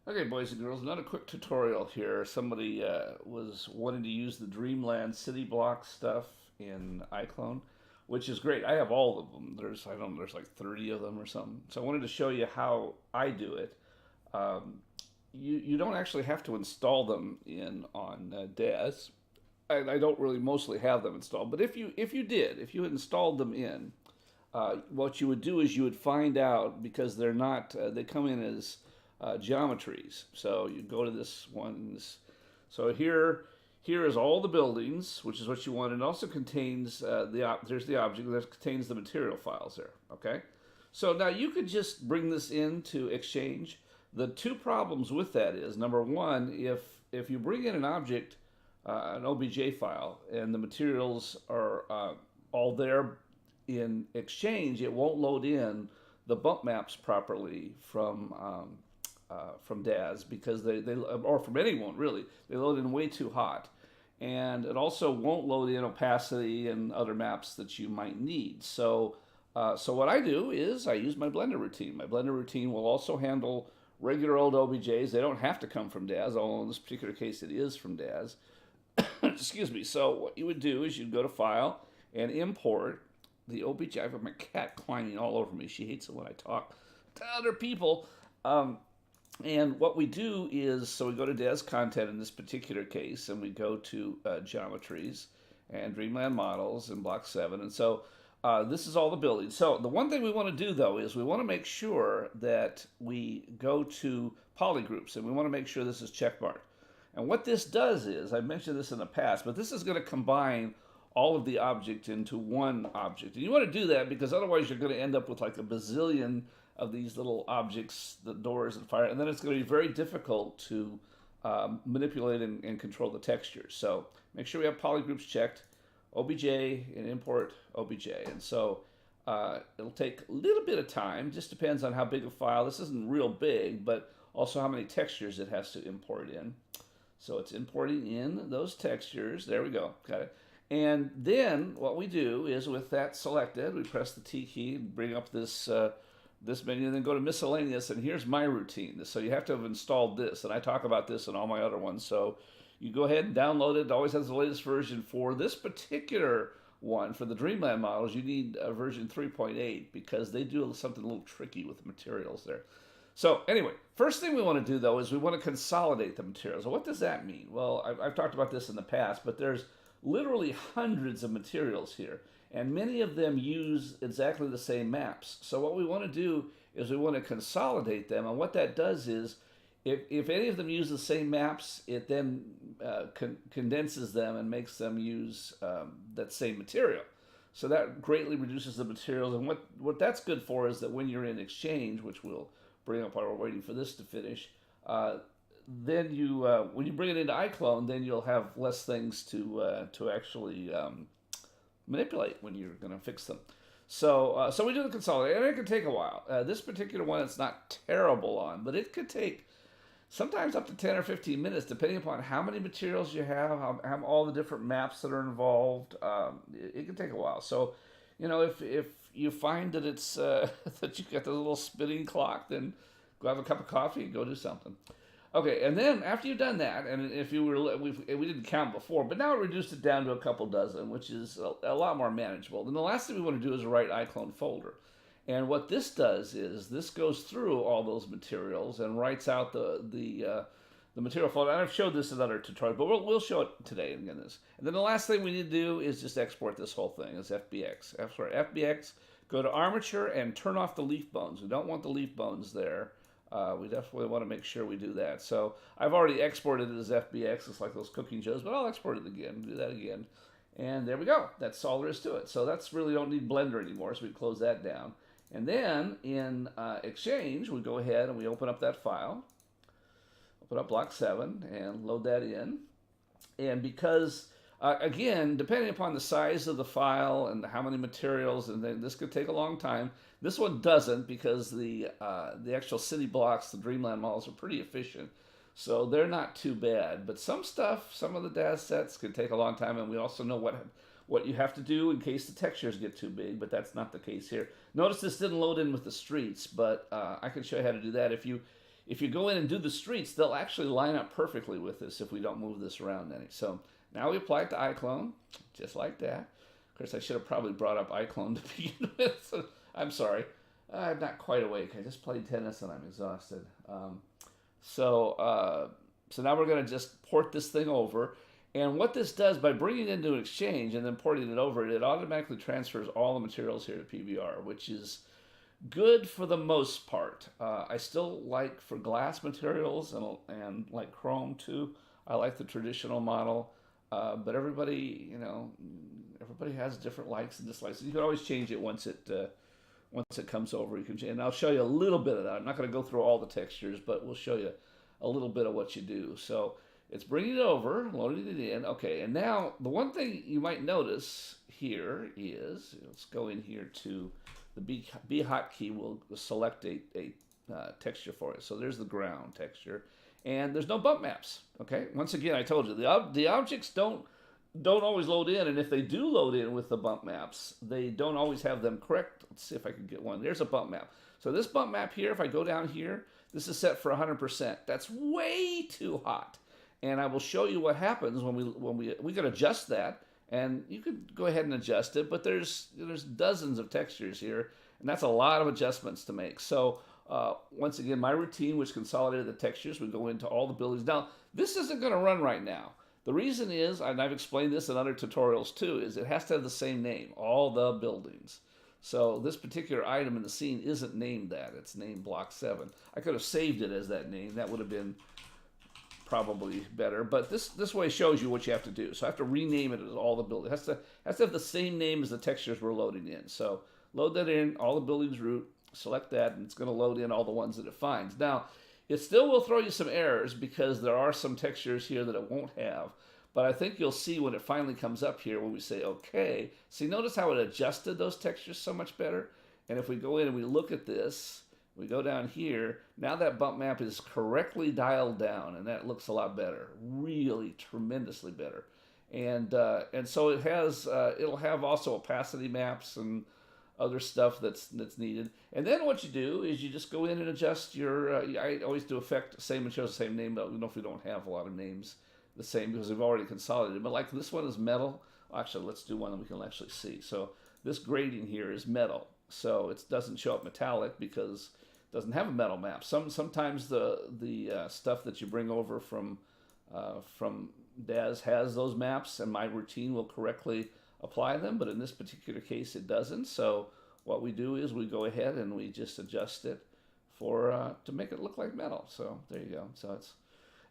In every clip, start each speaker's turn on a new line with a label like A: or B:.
A: Okay, boys and girls, another quick tutorial here. Somebody was wanting to use the Dreamland City Block stuff in iClone, which is great. I have all of them. There's, I don't know, there's like 30 of them or something. So I wanted to show you how I do it. Um, you don't actually have to install them in on DAS. I don't really mostly have them installed, but if you had installed them in, what you would do is you would find out because they're not they come in as geometries. So you go to this one. So here is all the buildings, which is what you want. It also contains there's the object that contains the material files there. Okay, so now you could just bring this into Exchange. The two problems with that is number one, if you bring in an object, an OBJ file, and the materials are all there in Exchange, it won't load in the bump maps properly from DAS because they or from anyone really, they load in way too hot, and it also won't load in opacity and other maps that you might need. So what I do is I use my Blender routine. My Blender routine will also handle regular old OBJs. They don't have to come from DAS, although in this particular case it is from DAS. Excuse me. So what you would do is you'd go to File and import the OBJ. I have my cat climbing all over me. She hates it when I talk to other people. And what we do is, so we go to DAS content in this particular case, and we go to geometries and Dreamland Models and Block 7. And so this is all the buildings. So the one thing we want to do, though, is we want to make sure that we go to polygroups, and we want to make sure this is checkmarked. And what this does is, I've mentioned this in the past, but this is going to combine all of the object into one object. And you want to do that because otherwise you're going to end up with like a bazillion of these little objects, the doors and fire, and then it's going to be very difficult to manipulate and control the textures. So make sure we have polygroups checked, OBJ, and import OBJ. And so it'll take a little bit of time, just depends on how big a file. This isn't real big, but also how many textures it has to import in. So it's importing in those textures. There we go, got it. And then what we do is with that selected, we press the T key and bring up this this menu, and then go to miscellaneous, and here's my routine. So you have to have installed this, and I talk about this in all my other ones. So you go ahead and download it. It always has the latest version. For this particular one, for the Dreamland models, you need version 3.8 because they do something a little tricky with the materials there. So anyway, first thing we want to do, though, is we want to consolidate the materials. Well, what does that mean? Well, I've talked about this in the past, but there's literally hundreds of materials here, and many of them use exactly the same maps. So what we want to do is we want to consolidate them, and what that does is if any of them use the same maps, it then condenses them and makes them use that same material. So that greatly reduces the materials, and what that's good for is that when you're in Exchange, which we'll bring up while we're waiting for this to finish, then you when you bring it into iClone, then you'll have less things to actually manipulate when you're going to fix them. So so we do the consolidate, and it can take a while. This particular one, it's not terrible on, but it could take sometimes up to 10 or 15 minutes, depending upon how many materials you have, how all the different maps that are involved. It can take a while. So, you know, if you find that it's that you got the little spinning clock, then go have a cup of coffee and go do something. Okay, and then after you've done that, and if you were, we didn't count before, but now it reduced it down to a couple dozen, which is a lot more manageable. Then the last thing we want to do is write iClone folder. And what this does is this goes through all those materials and writes out the material folder. And I've showed this in other tutorials, but we'll show it today again. And then the last thing we need to do is just export this whole thing as FBX. FBX, go to armature and turn off the leaf bones. We don't want the leaf bones there. We definitely want to make sure we do that. So I've already exported it as FBX. It's like those cooking shows, but I'll export it again, do that again. And there we go. That's all there is to it. So that's really don't need Blender anymore, so we close that down. And then in Exchange, we go ahead and we open up that file, open up Block 7, and load that in. And because, again, depending upon the size of the file and how many materials, and then this could take a long time. This one doesn't because the actual city blocks, the Dreamland models, are pretty efficient. So they're not too bad. But some stuff, some of the DAS sets could take a long time, and we also know what you have to do in case the textures get too big, but that's not the case here. Notice this didn't load in with the streets, but I can show you how to do that. if you go in and do the streets, they'll actually line up perfectly with this if we don't move this around any. So now we apply it to iClone, just like that. Of course, I should have probably brought up iClone to begin with. So I'm sorry. I'm not quite awake. I just played tennis and I'm exhausted. So now we're going to just port this thing over. And what this does, by bringing it into an Exchange and then porting it over, it automatically transfers all the materials here to PBR, which is good for the most part. I still like for glass materials and like chrome too. I like the traditional model, but everybody, everybody has different likes and dislikes. You can always change it once it comes over. You can change, and I'll show you a little bit of that. I'm not going to go through all the textures, but we'll show you a little bit of what you do. So it's bringing it over, loading it in. Okay, and now the one thing you might notice here is, let's go in here to the B hotkey will select a texture for it. So there's the ground texture, and there's no bump maps. Okay, once again, I told you the objects don't always load in, and if they do load in with the bump maps, they don't always have them correct. Let's see if I can get one. There's a bump map. So this bump map here, if I go down here, this is set for 100%. That's way too hot, and I will show you what happens when we can adjust that. And you could go ahead and adjust it, but there's dozens of textures here, and that's a lot of adjustments to make. So once again, my routine, which consolidated the textures, would go into all the buildings. Now, this isn't going to run right now. The reason is, and I've explained this in other tutorials too, is it has to have the same name, all the buildings. So this particular item in the scene isn't named that. It's named Block 7. I could have saved it as that name. That would have been probably better, but this way shows you what you have to do. So I have to rename it as all the buildings. It has to have the same name as the textures we're loading in. So load that in, all the buildings root, select that, and it's going to load in all the ones that it finds. Now, it still will throw you some errors because there are some textures here that it won't have, but I think you'll see when it finally comes up here when we say okay. See, notice how it adjusted those textures so much better? And if we go in and we look at this, we go down here, now that bump map is correctly dialed down, and that looks a lot better, really tremendously better. And so it has, it'll have also opacity maps and other stuff that's needed. And then what you do is you just go in and adjust your, I always do effect, same materials, same name, but if we don't have a lot of names the same because we've already consolidated. But like this one is metal. Actually, let's do one that we can actually see. So this grading here is metal. So it doesn't show up metallic because doesn't have a metal map. Sometimes the stuff that you bring over from DAS has those maps, and my routine will correctly apply them. But in this particular case, it doesn't. So what we do is we go ahead and we just adjust it for to make it look like metal. So there you go. So it's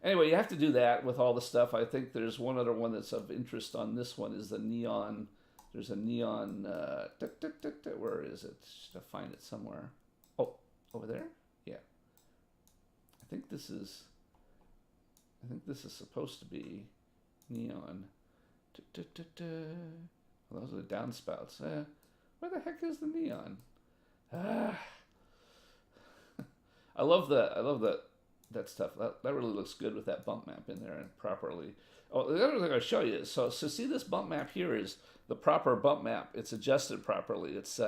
A: anyway, you have to do that with all the stuff. I think there's one other one that's of interest on this one is the neon. There's a neon. Where is it? Just to find it somewhere. Over there? Yeah. I think this is supposed to be neon. Well, those are the downspouts. Where the heck is the neon? I love that stuff. That really looks good with that bump map in there and properly. Oh, the other thing I'll show you is, so see this bump map here is the proper bump map. It's adjusted properly. It's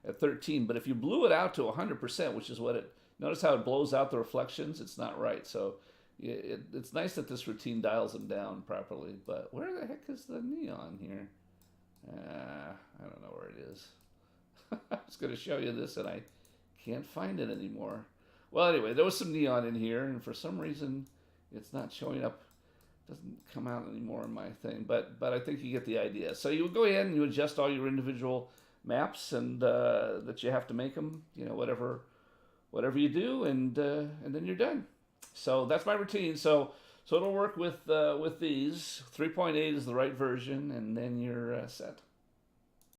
A: at 13, but if you blew it out to 100%, which is what it, notice how it blows out the reflections? It's not right. So it's nice that this routine dials them down properly, but where the heck is the neon here? I don't know where it is. I was going to show you this and I can't find it anymore. Well, anyway, there was some neon in here, and for some reason it's not showing up. Doesn't come out anymore in my thing, but I think you get the idea. So you would go ahead and you adjust all your individual maps and that you have to make them, whatever you do, and then you're done. So that's my routine. So it'll work with these. 3.8 is the right version, and then you're set.